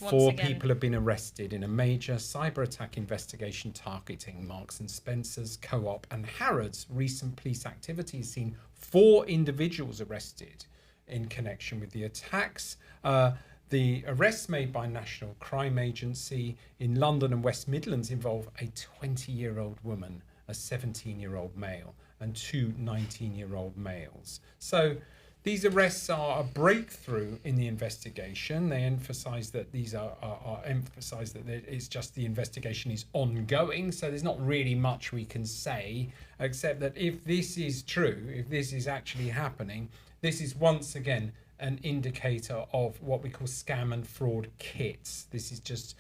Four people have been arrested in a major cyber attack investigation targeting Marks and Spencer's, Co-op and Harrods. Recent police activity has seen 4 individuals arrested in connection with the attacks. The arrests made by National Crime Agency in London and West Midlands involve a 20-year-old woman, a 17-year-old male, and 2 19-year-old males. So these arrests are a breakthrough in the investigation. They emphasise that it's just the investigation is ongoing. So there's not really much we can say, except that if this is true, if this is actually happening, this is once again an indicator of what we call scam and fraud kits. This is just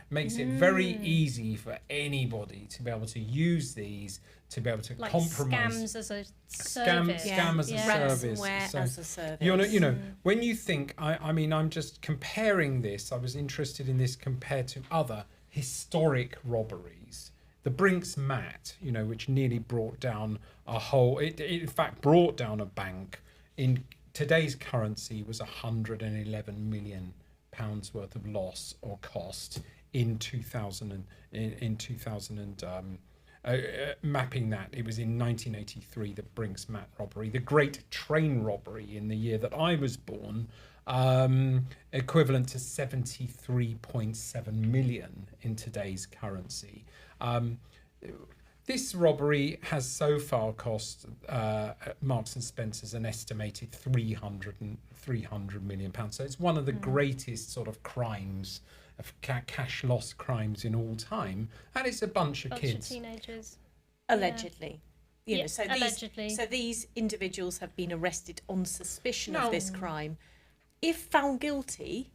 makes it very easy for anybody to be able to use these to be able to like compromise. Scams as a service. Scam as a service. Ransomware as a service. You know, when you think, I mean, I'm just comparing this. I was interested in this compared to other historic robberies. The Brinks Mat, you know, which nearly brought down a whole. It in fact brought down a bank. In today's currency, was 111 million pounds worth of loss or cost in 2000 mapping that. It was in 1983, the Brinks Mat robbery, the Great Train robbery in the year that I was born, equivalent to 73.7 million in today's currency. This robbery has so far cost Marks and Spencer's an estimated 300 million pounds. So it's one of the greatest sort of crimes, of cash loss crimes in all time, and it's a bunch of kids, teenagers, allegedly. You know, so allegedly. These individuals have been arrested on suspicion of this crime. If found guilty,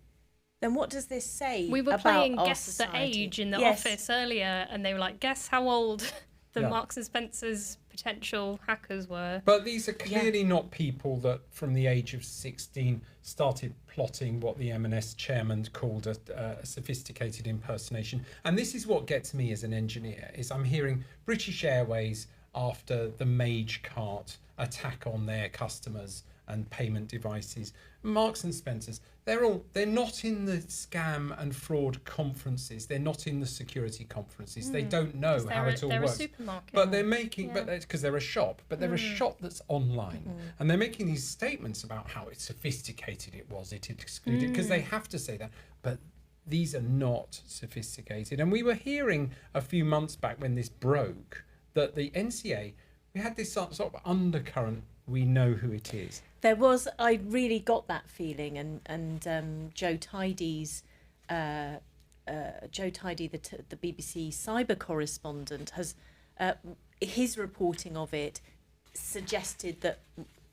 then what does this say? We were about playing our Guess society? the Age in the office earlier, and they were like, guess how old the Yeah. Marks and Spencer's potential hackers were. But these are clearly not people that from the age of 16 started plotting what the M&S chairman called a sophisticated impersonation. And this is what gets me as an engineer, is I'm hearing British Airways after the Mage Cart attack on their customers and payment devices. Marks and Spencer's, they're not in the scam and fraud conferences. They're not in the security conferences. They don't know how it all they're works. A supermarket. But they're making, but because they're a shop, but they're a shop that's online, and they're making these statements about how sophisticated it was. It excluded because they have to say that, but these are not sophisticated. And we were hearing a few months back when this broke that the NCA, we had this sort of undercurrent. We know who it is. There was, I really got that feeling, and Joe Tidy's, the BBC cyber correspondent, has his reporting of it suggested that,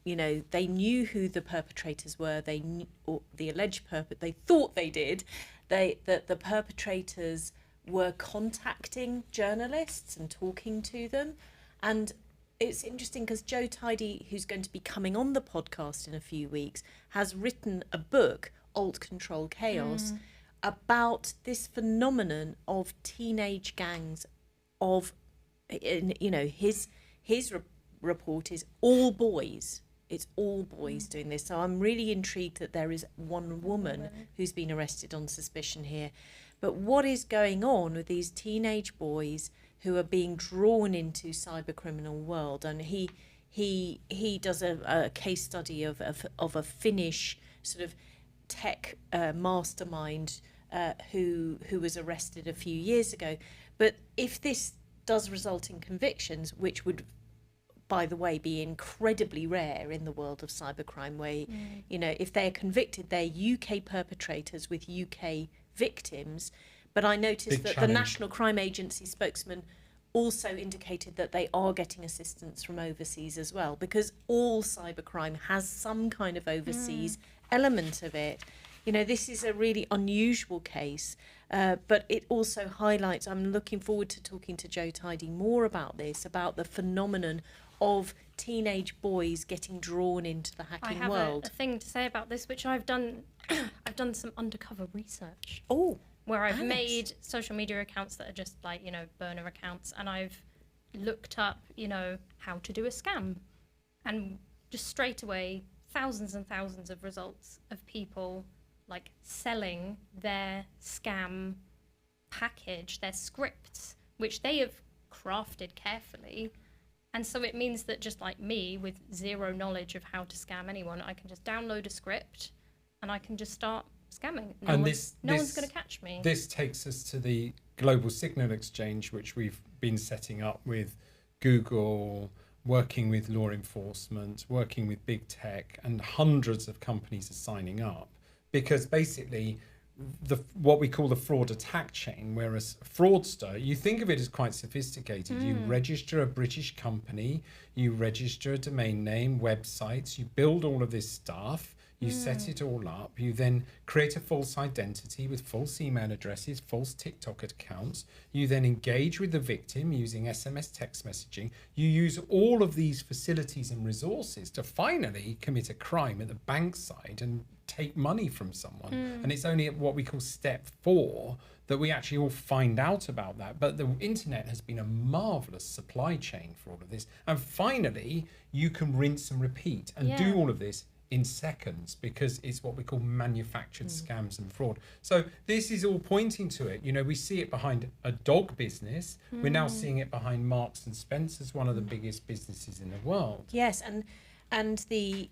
you know, they knew who the perpetrators were. They knew, or the alleged they thought they did. That the perpetrators were contacting journalists and talking to them, and it's interesting because Joe Tidy, who's going to be coming on the podcast in a few weeks, has written a book, Alt Control Chaos, about this phenomenon of teenage gangs of, you know, his report is all boys. It's all boys doing this. So I'm really intrigued that there is one woman who's been arrested on suspicion here. But what is going on with these teenage boys who are being drawn into cyber criminal world? And he does a case study of a Finnish sort of tech mastermind who was arrested a few years ago. But if this does result in convictions, which would, by the way, be incredibly rare in the world of cybercrime, where you know, if they're convicted, they're UK perpetrators with UK victims. But I noticed that the National Crime Agency spokesman also indicated that they are getting assistance from overseas as well, because all cybercrime has some kind of overseas element of it. You know, this is a really unusual case, but it also highlights, I'm looking forward to talking to Joe Tidy more about this, about the phenomenon of teenage boys getting drawn into the hacking world. I have a thing to say about this, which I've done. I've done some undercover research. Oh, where I've made social media accounts that are just like, you know, burner accounts, and I've looked up, you know, how to do a scam, and just straight away thousands and thousands of results of people like selling their scam package, their scripts, which they have crafted carefully. And so it means that just like me, with zero knowledge of how to scam anyone, I can just download a script and I can just start scamming. No one's going to catch me. This takes us to the global signal exchange, which we've been setting up with Google, working with law enforcement, working with big tech, and hundreds of companies are signing up, because basically what we call the fraud attack chain, whereas a fraudster, you think of it as quite sophisticated. You register a British company, you register a domain name, websites, you build all of this stuff, you set it all up, you then create a false identity with false email addresses, false TikTok accounts, you then engage with the victim using SMS text messaging, you use all of these facilities and resources to finally commit a crime at the bank side and take money from someone. And it's only at what we call step 4 that we actually all find out about that. But the internet has been a marvelous supply chain for all of this. And finally, you can rinse and repeat and do all of this in seconds, because it's what we call manufactured scams and fraud. So this is all pointing to it. You know, we see it behind a dog business. We're now seeing it behind Marks and Spencer's, one of the biggest businesses in the world. Yes, and the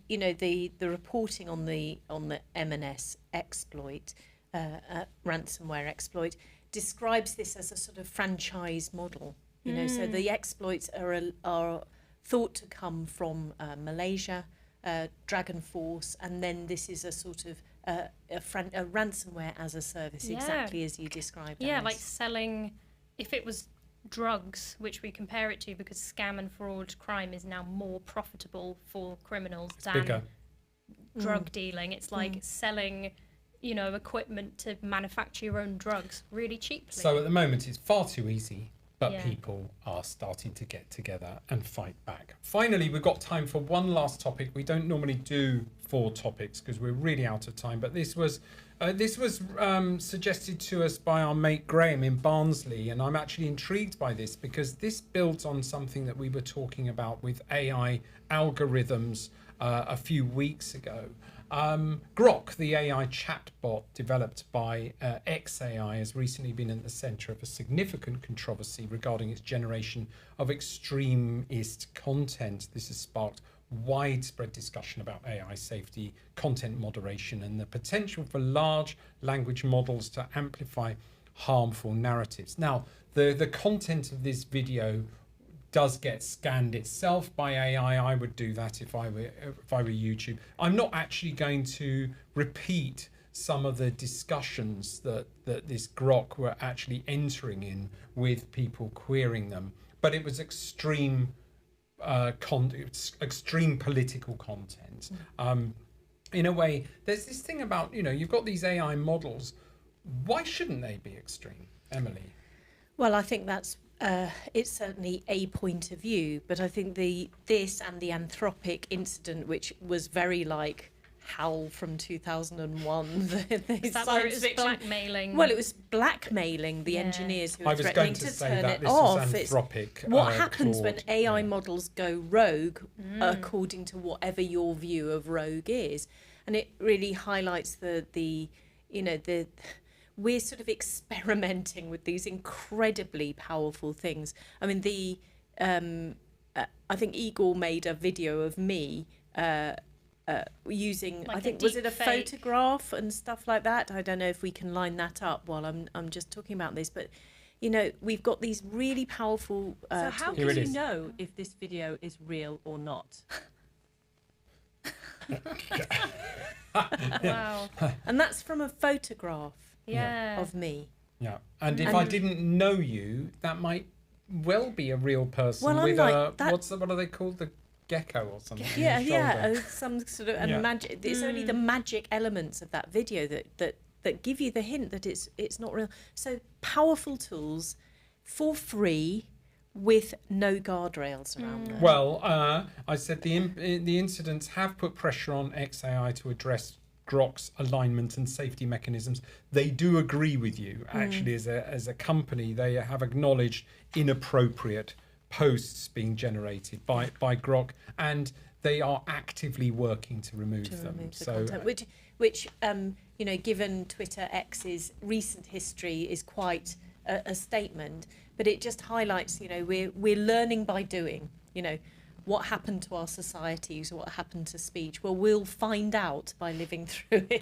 reporting on the M&S exploit, ransomware exploit, describes this as a sort of franchise model. You know, so the exploits are thought to come from Malaysia, Dragon Force, and then this is a sort of a ransomware as a service, exactly as you described. Yeah, Alice. like selling, if it was drugs, which we compare it to, because scam and fraud crime is now more profitable for criminals than bigger. Drug dealing. It's like selling, you know, equipment to manufacture your own drugs really cheaply. So at the moment, it's far too easy, but people are starting to get together and fight back. Finally, we've got time for one last topic. We don't normally do 4 topics because we're really out of time, but this was suggested to us by our mate Graham in Barnsley, and I'm actually intrigued by this because this builds on something that we were talking about with AI algorithms a few weeks ago. Grok, the AI chatbot developed by XAI, has recently been at the centre of a significant controversy regarding its generation of extremist content. This has sparked widespread discussion about AI safety, content moderation, and the potential for large language models to amplify harmful narratives. Now, the content of this video does get scanned itself by AI. I would do that if I were YouTube. I'm not actually going to repeat some of the discussions that this Grok were actually entering in with people querying them, but it was extreme political content. In a way, there's this thing about, you know, you've got these AI models. Why shouldn't they be extreme, Emily? Well, I think that's it's certainly a point of view, but I think this and the Anthropic incident, which was very like HAL from 2001. Is that where it was blackmailing? Well, it was blackmailing the engineers who were threatening to turn it off. This was Anthropic. What happens Claude, when AI models go rogue, according to whatever your view of rogue is, and it really highlights the we're sort of experimenting with these incredibly powerful things. I mean, I think Igor made a video of me using, like I think, was it a photograph and stuff like that? I don't know if we can line that up while I'm just talking about this, but you know, we've got these really powerful. So how can you know if this video is real or not? Wow. And that's from a photograph. Yeah. Of me. Yeah, and if I didn't know you, that might well be a real person Well, with unlike that- what are they called, the gecko or something? on Yeah, the yeah, shoulder. some sort of and Yeah. magic. It's only the magic elements of that video that give you the hint that it's not real. So powerful tools for free with no guardrails around them. Well, I said the incidents have put pressure on XAI to address Grok's alignment and safety mechanisms. They do agree with you, actually, as a company. They have acknowledged inappropriate posts being generated by Grok, and they are actively working to remove them. The content, which, you know, given Twitter X's recent history, is quite a statement. But it just highlights, you know, we're learning by doing. You know, what happened to our societies, what happened to speech? Well, we'll find out by living through it.